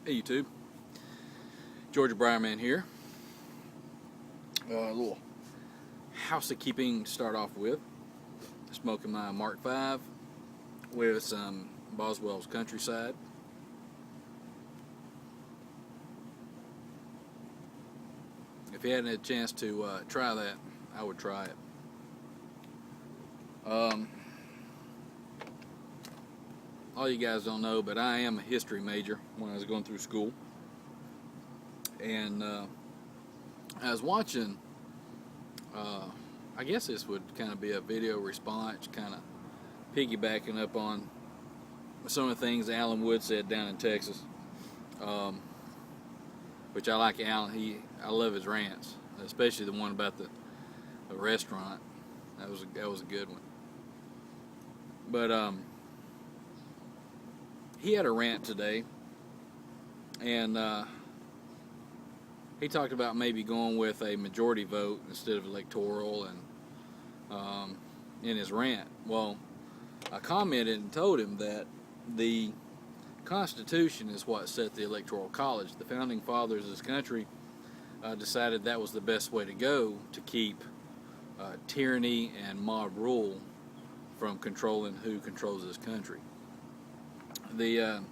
Hey YouTube, Georgia Briarman here. A little housekeeping to start off with. Smoking my Mark V with some Boswell's Countryside. If you hadn't had a chance to try that, I would try it. All you guys don't know, but I am a history major when I was going through school. And I was watching, I guess this would kind of be a video response, kind of piggybacking up on some of the things Alan Wood said down in Texas, which I like Alan. I love his rants, especially the one about the restaurant. That was a good one. But he had a rant today, and he talked about maybe going with a majority vote instead of electoral, and in his rant. Well, I commented and told him that the Constitution is what set the Electoral College. The Founding Fathers of this country decided that was the best way to go to keep tyranny and mob rule from controlling who controls this country. The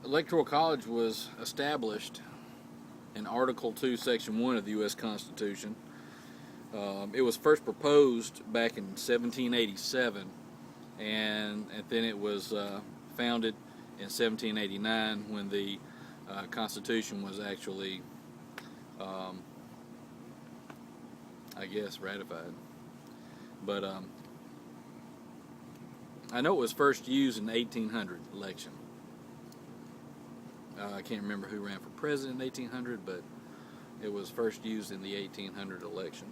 Electoral College was established in Article 2, Section 1 of the U.S. Constitution. It was first proposed back in 1787, and then it was founded in 1789 when the Constitution was actually, I guess, ratified. But I know it was first used in the 1800 election. I can't remember who ran for president in 1800, but it was first used in the 1800 election.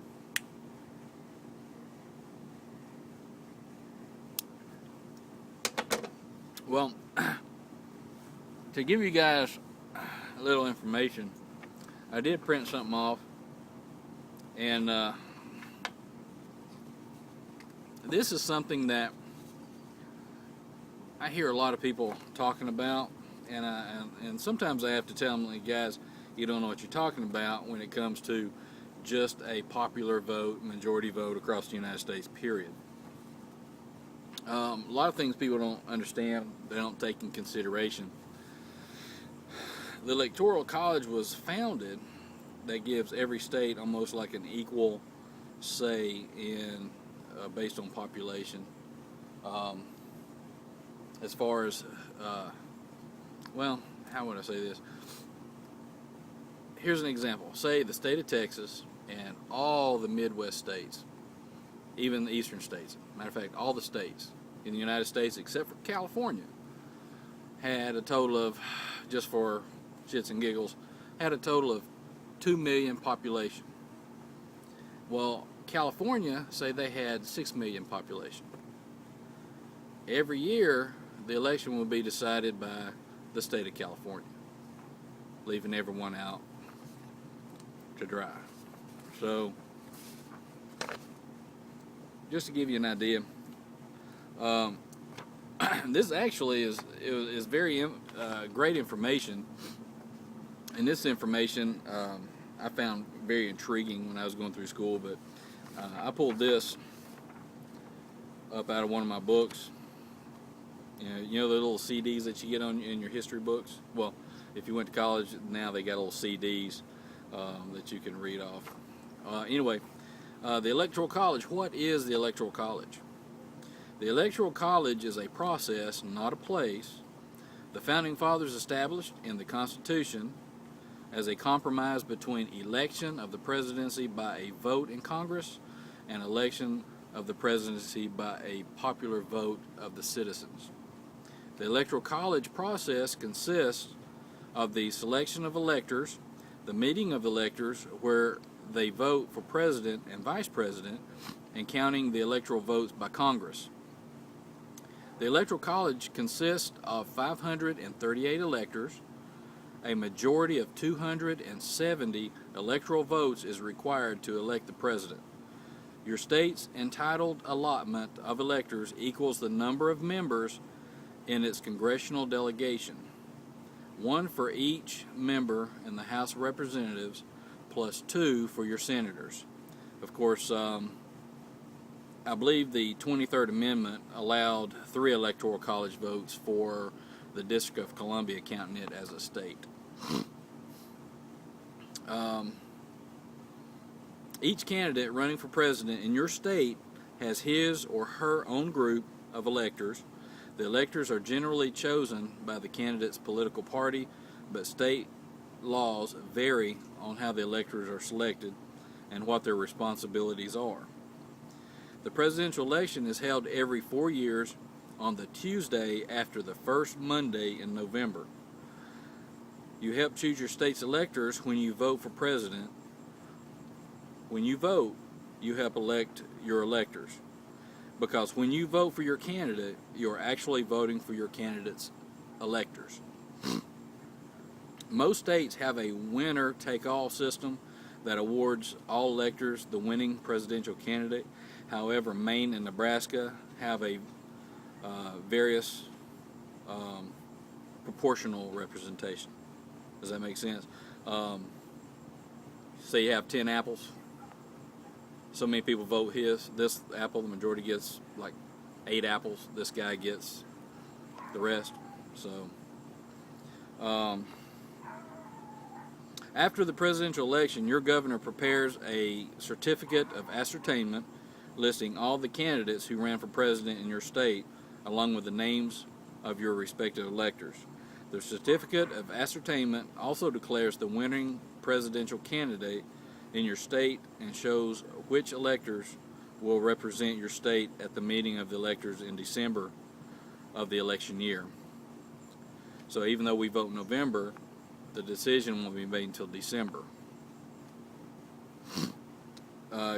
Well, to give you guys a little information, I did print something off, and this is something that I hear a lot of people talking about, and sometimes I have to tell them, like, guys, you don't know what you're talking about when it comes to just a popular vote, majority vote across the United States, period. A lot of things people don't understand, they don't take in consideration. The Electoral College was founded that gives every state almost like an equal say in based on population. As far as, well, how would I say this? Here's an example. Say the state of Texas and all the Midwest states, even the eastern states, matter of fact, all the states in the United States except for California, had a total of, just for shits and giggles, had a total of 2 million population. Well, California, say they had 6 million population. Every year, the election will be decided by the state of California, leaving everyone out to dry. So, just to give you an idea, this actually is very great information, and this information I found very intriguing when I was going through school. But I pulled this up out of one of my books. You know the little CDs that you get in your history books? Well, if you went to college, now they got little CDs that you can read off. Anyway, the Electoral College. What is the Electoral College? The Electoral College is a process, not a place. The Founding Fathers established in the Constitution as a compromise between election of the presidency by a vote in Congress and election of the presidency by a popular vote of the citizens. The Electoral College process consists of the selection of electors, the meeting of electors where they vote for president and vice president, and counting the electoral votes by Congress. The Electoral College consists of 538 electors. A majority of 270 electoral votes is required to elect the president. Your state's entitled allotment of electors equals the number of members in its congressional delegation. one for each member in the House of Representatives, plus 2 for your senators. Of course, I believe the 23rd Amendment allowed 3 electoral college votes for the District of Columbia, counting it as a state. Each candidate running for president in your state has his or her own group of electors. The electors are generally chosen by the candidate's political party, but state laws vary on how the electors are selected and what their responsibilities are. The presidential election is held every 4 years on the Tuesday after the first Monday in November. You help choose your state's electors when you vote for president. When you vote, you help elect your electors. Because when you vote for your candidate, you're actually voting for your candidate's electors. Most states have a winner-take-all system that awards all electors the winning presidential candidate. However, Maine and Nebraska have a various proportional representation. Does that make sense? Say you have 10 apples. So many people vote this apple, the majority gets like 8 apples. This guy gets the rest. So, after the presidential election, your governor prepares a certificate of ascertainment listing all the candidates who ran for president in your state, along with the names of your respective electors. The certificate of ascertainment also declares the winning presidential candidate in your state and shows which electors will represent your state at the meeting of the electors in December of the election year. So even though we vote in November, the decision won't be made until December.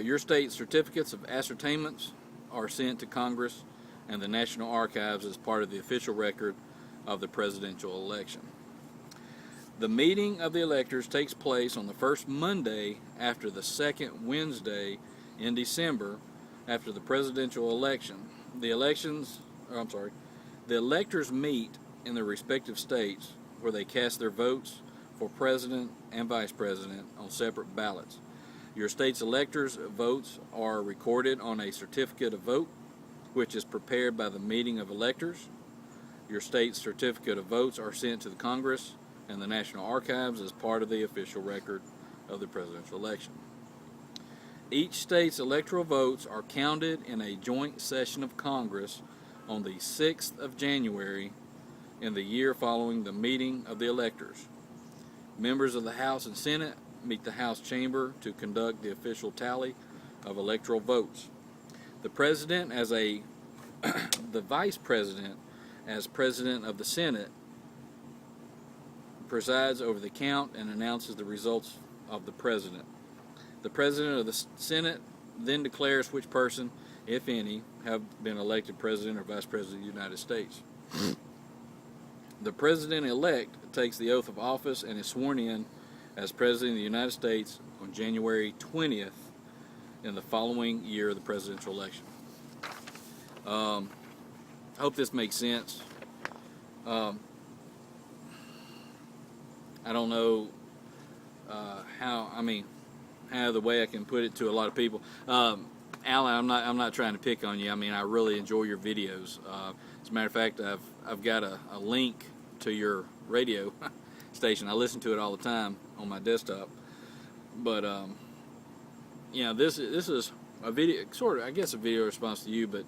Your state certificates of ascertainments are sent to Congress and the National Archives as part of the official record of the presidential election. The meeting of the electors takes place on the first Monday after the second Wednesday in December after the presidential election. The electors meet in their respective states where they cast their votes for president and vice president on separate ballots. Your state's electors' votes are recorded on a certificate of vote, which is prepared by the meeting of electors. Your state's certificate of votes are sent to the Congress and the National Archives as part of the official record of the presidential election. Each state's electoral votes are counted in a joint session of Congress on the 6th of January in the year following the meeting of the electors. Members of the House and Senate meet the House chamber to conduct the official tally of electoral votes. The president the vice president as president of the Senate presides over the count and announces the results of the president. The president of the Senate then declares which person, if any, have been elected president or vice president of the United States. The president-elect takes the oath of office and is sworn in as president of the United States on January 20th in the following year of the presidential election. I hope this makes sense. I don't know how the way I can put it to a lot of people. Alan, I'm not trying to pick on you. I mean, I really enjoy your videos. As a matter of fact, I've got a link to your radio station. I listen to it all the time on my desktop. But this is a video, sort of, I guess, a video response to you, but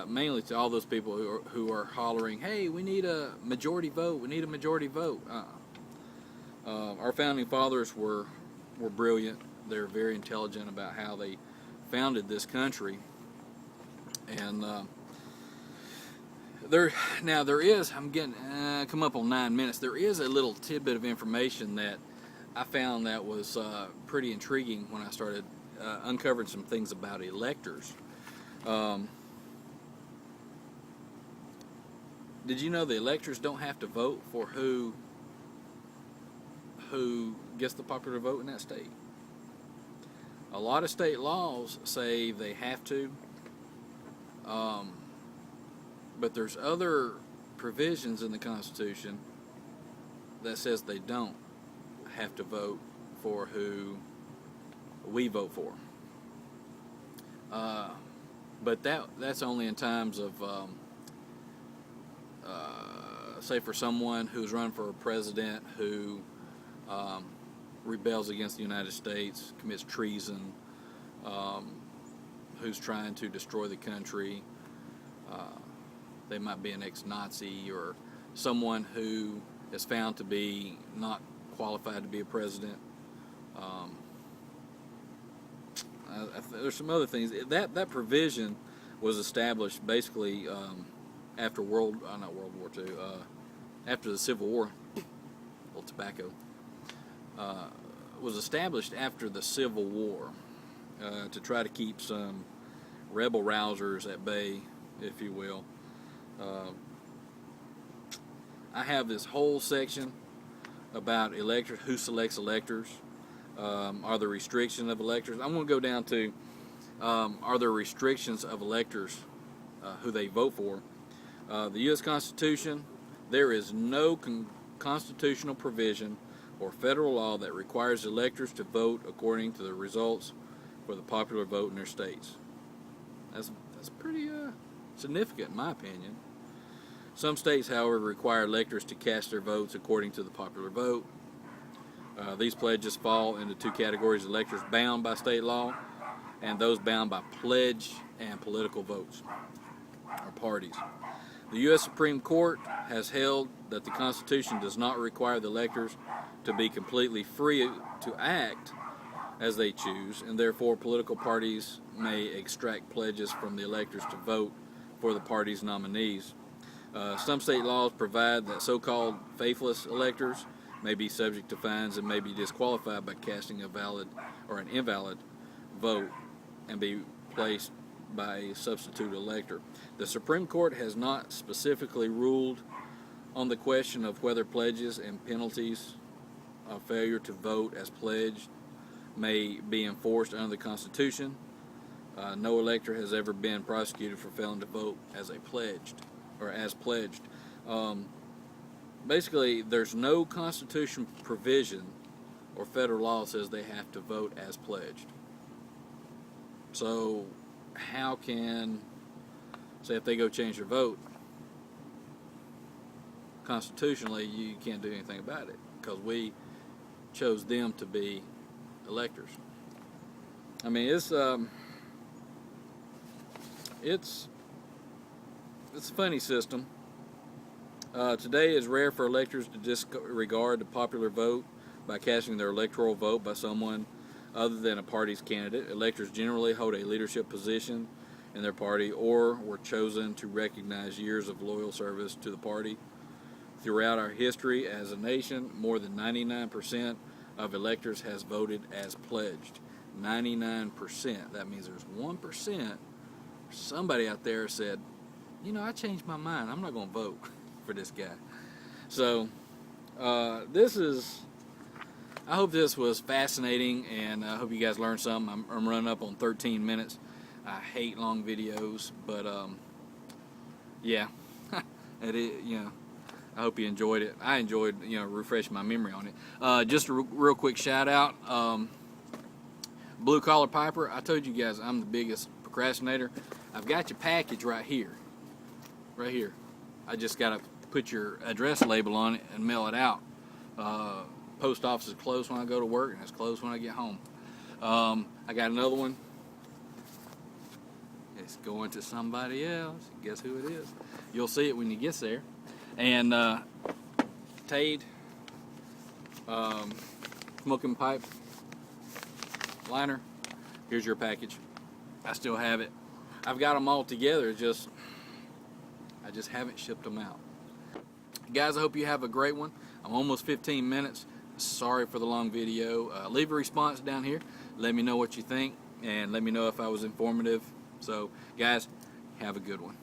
mainly to all those people who are hollering, "Hey, we need a majority vote. We need a majority vote." Our founding fathers were brilliant. They're very intelligent about how they founded this country, and there is, I'm getting come up on 9 minutes. There is a little tidbit of information that I found that was pretty intriguing when I started uncovering some things about electors. Did you know the electors don't have to vote for who gets the popular vote in that state? A lot of state laws say they have to, but there's other provisions in the Constitution that says they don't have to vote for who we vote for. But that's only in times of, say, for someone who's run for a president who rebels against the United States, commits treason, who's trying to destroy the country. They might be an ex-Nazi, or someone who is found to be not qualified to be a president. There's some other things. That provision was established basically after not World War II, after the Civil War. A little tobacco. Was established after the Civil War to try to keep some rebel rousers at bay, if you will. I have this whole section about electors, who selects electors, are there restrictions of electors. I'm going to go down to are there restrictions of electors, who they vote for. The U.S. Constitution, there is no constitutional provision or federal law that requires electors to vote according to the results for the popular vote in their states. That's pretty significant in my opinion. Some states, however, require electors to cast their votes according to the popular vote. These pledges fall into two categories: electors bound by state law and those bound by pledge and political votes or parties. The U.S. Supreme Court has held that the Constitution does not require the electors to be completely free to act as they choose, and therefore political parties may extract pledges from the electors to vote for the party's nominees. Some state laws provide that so-called faithless electors may be subject to fines and may be disqualified by casting a valid or an invalid vote and be placed by a substitute elector. The Supreme Court has not specifically ruled on the question of whether pledges and penalties of failure to vote as pledged may be enforced under the Constitution. No elector has ever been prosecuted for failing to vote as pledged. Basically, there's no constitutional provision or federal law that says they have to vote as pledged. So how can, say if they go change their vote, constitutionally you can't do anything about it because we chose them to be electors. I mean, it's a funny system. Today it's rare for electors to disregard the popular vote by casting their electoral vote by someone other than a party's candidate. Electors generally hold a leadership position in their party or were chosen to recognize years of loyal service to the party. Throughout our history as a nation, more than 99% of electors has voted as pledged. 99%. That means there's 1%. Somebody out there said, you know, I changed my mind. I'm not going to vote for this guy. So I hope this was fascinating, and I hope you guys learned something. I'm running up on 13 minutes. I hate long videos, but yeah, I hope you enjoyed it. I enjoyed, refreshing my memory on it. Just a real quick shout out. Blue Collar Piper, I told you guys I'm the biggest procrastinator. I've got your package right here. Right here. I just got to put your address label on it and mail it out. Post office is closed when I go to work, and it's closed when I get home. I got another one. It's going to somebody else. Guess who it is? You'll see it when you get there. And Tade, smoking pipe liner. Here's your package. I still have it. I've got them all together. I just haven't shipped them out. Guys, I hope you have a great one. I'm almost 15 minutes. Sorry for the long video. Leave a response down here. Let me know what you think, and let me know if I was informative. So, guys, have a good one.